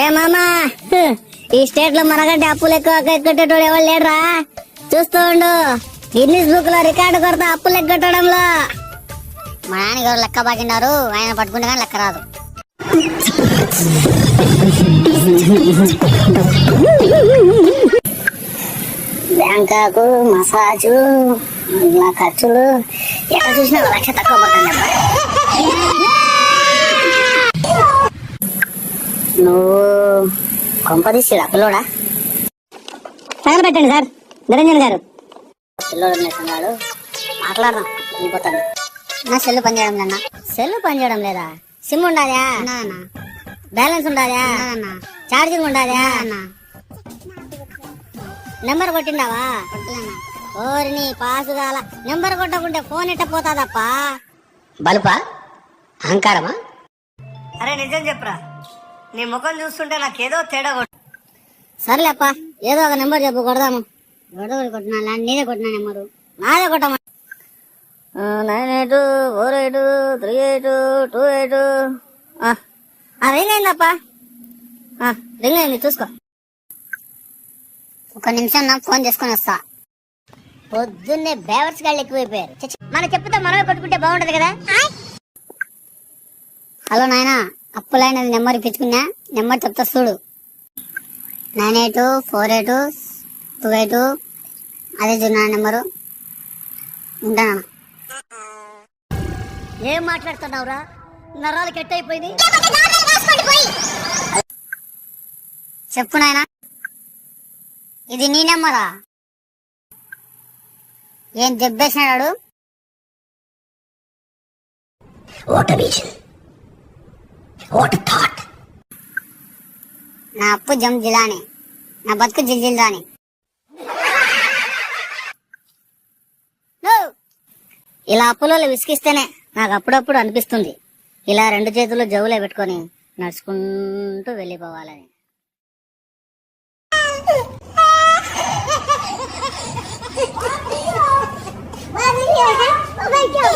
రే మామా, ఈ స్టేట్ లో మనకంటే అప్పులు ఎక్కువ ఎగ్గొట్టేటోడు ఎవరు లేడురా. చూస్తూ ఉండు, గిన్నిస్ బుక్ లో రికార్డు కొరత అప్పులు ఎగ్గొట్టడంలో. మా నాన్నగారు లెక్క బాగిన్నారు, ఆయన పట్టుకుంటే కానీ లెక్క రాదు. బ్యాంకాకు మసాజు ఇలా ఖర్చులు ఎక్కడ చూసినా 1,00,000 తక్కువ పడుతుంది. నువ్వు కొంపదీసి పిల్లోడా? తగలబెట్టండి సార్ నిరంజన్ గారు. పిల్లోడు నేస్తున్నాడు, మాట్లాడదాం వెళ్ళిపోతాను. నా సెల్లు పనిచేయడం లేదన్నా. సెల్లు పనిచేయడం లేదా? సిమ్ ఉండాదా? బ్యాలెన్స్ ఉండాదా? ఛార్జింగ్ ఉండాదా? నెంబర్ కొట్టిండావా? ఓరిని పాసుగాల. నెంబర్ కొట్టకుంటే ఫోన్ ఎట్ట పోతాదప్ప? బలుపా? అహంకారమా? అరే నిజం చెప్పరా, నీ ముఖం చూస్తుంటే నాకేదో తేడా కొట్టు. సర్లేప్ప, ఏదో ఒక నెంబర్ చెప్పు, కొడదాము. గొడవలు కొట్టినా నేనే కొట్టినా నెంబరు. నాదే కొట్టమా. 98483828. రింగ్ అయిందప్ప, రింగ్ అయింది, చూసుకో. ఒక నిమిషం నా ఫోన్ చేసుకుని వస్తా. పొద్దున్నే బేవర్స్ గాళ్ళు ఎక్కువైపోయారు. మన చెప్పుతో మనమే కొట్టుకుంటే బాగుంటది కదా. హలో నాయనా, అప్పులైనది నెంబర్ ఇప్పించుకున్నా. నెంబర్ చెప్తా చూడు. 984828. అదే చూడు నెంబరు. ఉంటానా? ఏం మాట్లాడుతున్నావురా? నరాలు కట్ అయిపోయింది. చెప్పు నాయనా, ఇది నీ నెంబరా? ఏం దెబ్బేసినాడు? నా అప్పు జం జిలాని, నా బతుకు జిల్జిల్దాని. ఇలా అప్పులో విసిగిస్తేనే నాకు అప్పుడప్పుడు అనిపిస్తుంది, ఇలా 2 చేతులు జవులే పెట్టుకొని నడుచుకుంటూ వెళ్ళిపోవాలని. Oh my God.